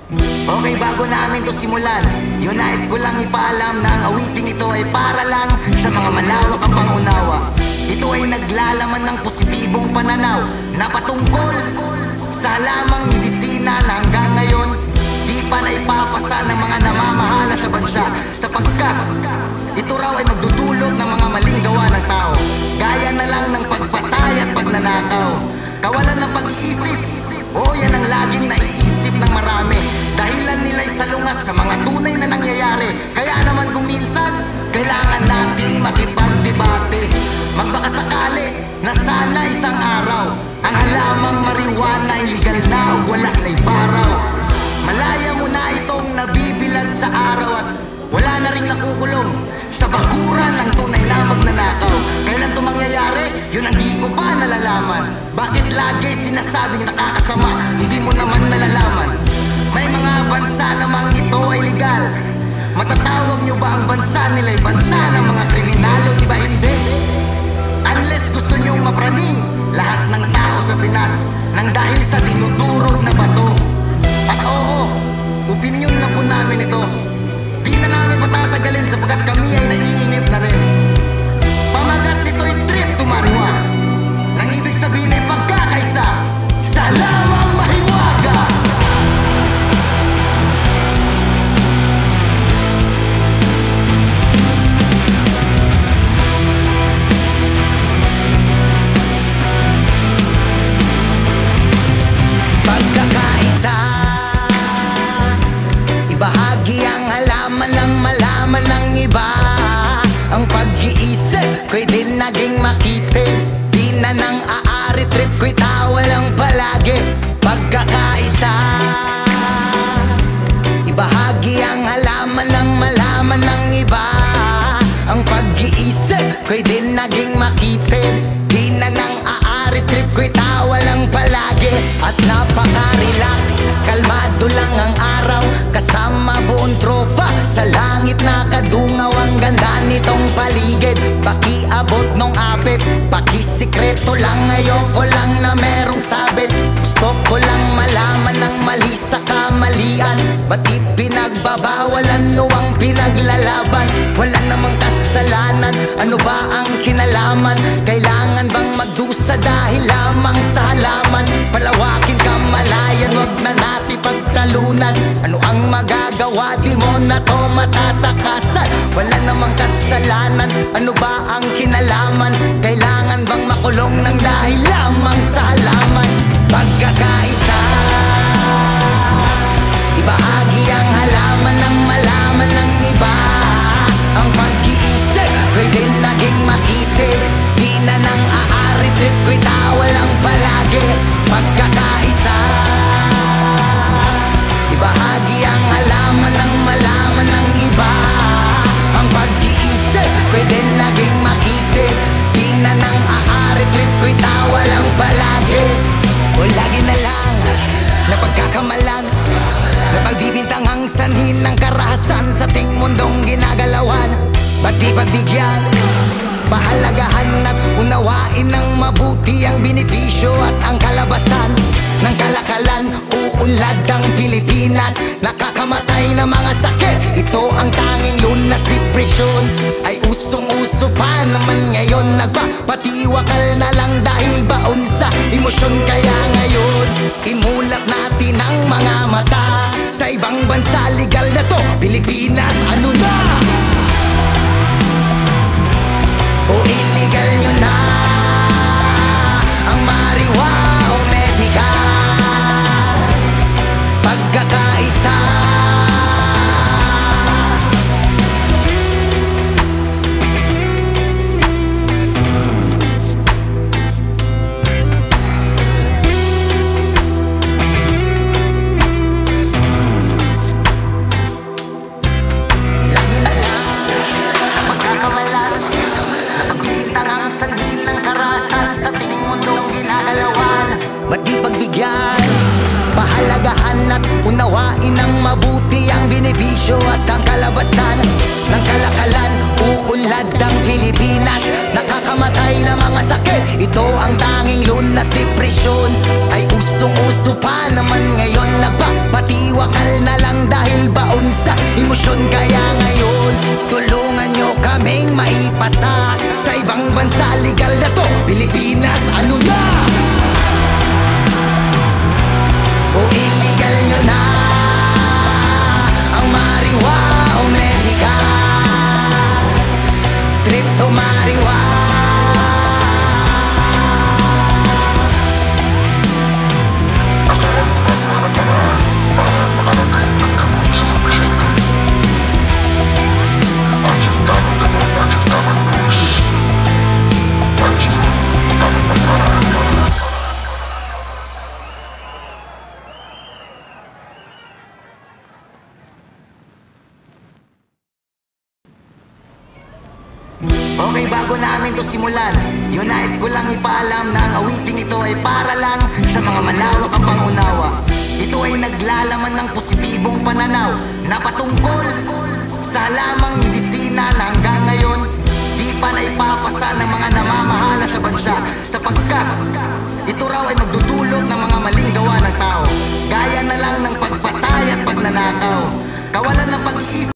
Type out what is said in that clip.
Okay, bago namin to simulan, yun nais ko lang ipaalam na ang awiting ito ay para lang sa mga malawak ang pangunawa. Ito ay naglalaman ng positibong pananaw na patungkol sa halamang medisina na hanggang ngayon di pa naipapasa ng mga namamahala sa bansa, sapagkat ito raw ay magdudulot ng mga maling gawa ng tao, gaya na lang ng pagpatay at pagnanakaw, kawalan ng pag-iisip. Yan ang laging naiisip ng marami. Dahilan nila'y salungat sa mga tunay na nangyayari. Kaya naman kung minsan kailangan nating makipagdebate, magbaka sakali na sana isang araw ang halamang marijuana ay legal na o wala na ibaraw. Malaya mo na itong nabibilad sa araw at wala na rin nakukulong sa bakuran ng tunay na magnanakaw. Kailan ito mangyayari? Yun ang di ko pa nalalaman. Bakit lagi sinasabing nakakasama? Hindi mo naman nalalaman. May mga bansa namang ito ay legal. Matatawag nyo ba ang bansa nila ay bansa ng mga kriminalo? Di ba hindi? Unless gusto nyong mapraning lahat ng tao sa Pinas nang dahil sa dinudurog na bato. At oo, opinion lang po namin ito. Di na namin patatagalin sapagkat kami ay naiinip na rin. Pamagat nito'y trip to marijuana, nang ibig sabihin ay pagkakaisa sa halamang mahiwaga. Pagkakaisa, ibahagi ang halaman ng malaman ng iba. Ang pag-iisip ko'y din naging makitid, di na nang aari, trip ko'y tawa lang palagi. Pagkakaisa, ibahagi ang halaman ng malaman ng iba. Ang pag-iisip ko'y din naging makitid, di na nang aari, trip ko'y tawa lang palagi. At napaka-relax, kalmado lang ang araw, kasama buong tropa sa langit nakadungaw. Ang ganda nitong paligid, pakiabot nung apit, pakisikreto lang, ayoko lang na merong sabit. Gusto ko lang malaman ng mali sa kamalian, ba't ipinagbabawalan o ang pinaglalaban? Wala namang kasalanan, ano ba ang kinalaman? Kailangan bang magdusa dahil lamang sa halaman? Palawakin kamalayan, wag na natin pagtalunan. Ano ang magagawa, di mo na to matatakasan. Wala namang kasalanan, ano ba ang kinalaman? Kailangan bang makulong ng dahil lamang sa halaman? Pagkakaisa, ibahagi ang halaman ng malaman ng iba. Ang pag-iisip ko'y din naging makitid, di na nang aari, trip ko'y tawa lang palagi. Pagkakaisa, ibahagi ang halaman ng malaman ng iba. Ang pag-iisip ko'y din naging makitid, di na nang aari, trip ko'y tawa lang palagi. O lagi na lang na pagkakamalan, na pagbibintang ang sanhin ng karahasan sa ting mundong ginagalawan. Ba't di pagbigyan, pahalagahan at unawain ng mabuti ang benepisyo at ang kalabasan ng kalakalan. Uunlad ang Pilipinas, nakakamatay na mga sakit, ito ang tanging lunas. Depresyon ay usong-uso pa naman ngayon, nagpapatiwakal na lang dahil baon sa emosyon. Kaya ngayon, imulat natin ang mga mata, sa ibang bansa legal na to, Pilipinas ano na? O illegal nyo na ang marijuana o medical. Pagkakaisa, lagi na lang pagkakamalan, napagbibintang ang sanhin ng karahasan sa ting mundong ginagalawan. Ba't di pagbigyan, pahalagahan at unawain ng mabuti ang benepisyo at ang kalabasan ng kalakalan. Uunlad ang Pilipinas, nakakamatay na mga sakit, ito ang tanging lunas. Depresyon ay usong-uso pa naman ngayon, nagpapatiwakal Okay, bago namin to simulan, yun nais ko lang ipaalam na ang awiting ito ay para lang sa mga malawak ang pangunawa. Ito ay naglalaman ng positibong pananaw na patungkol sa halamang medisina na hanggang ngayon di pa naipapasa ng mga namamahala sa bansa, sapagkat ito raw ay magdudulot ng mga maling gawa ng tao, gaya na lang ng pagpatay at pagnanakaw, kawalan ng pag-iisip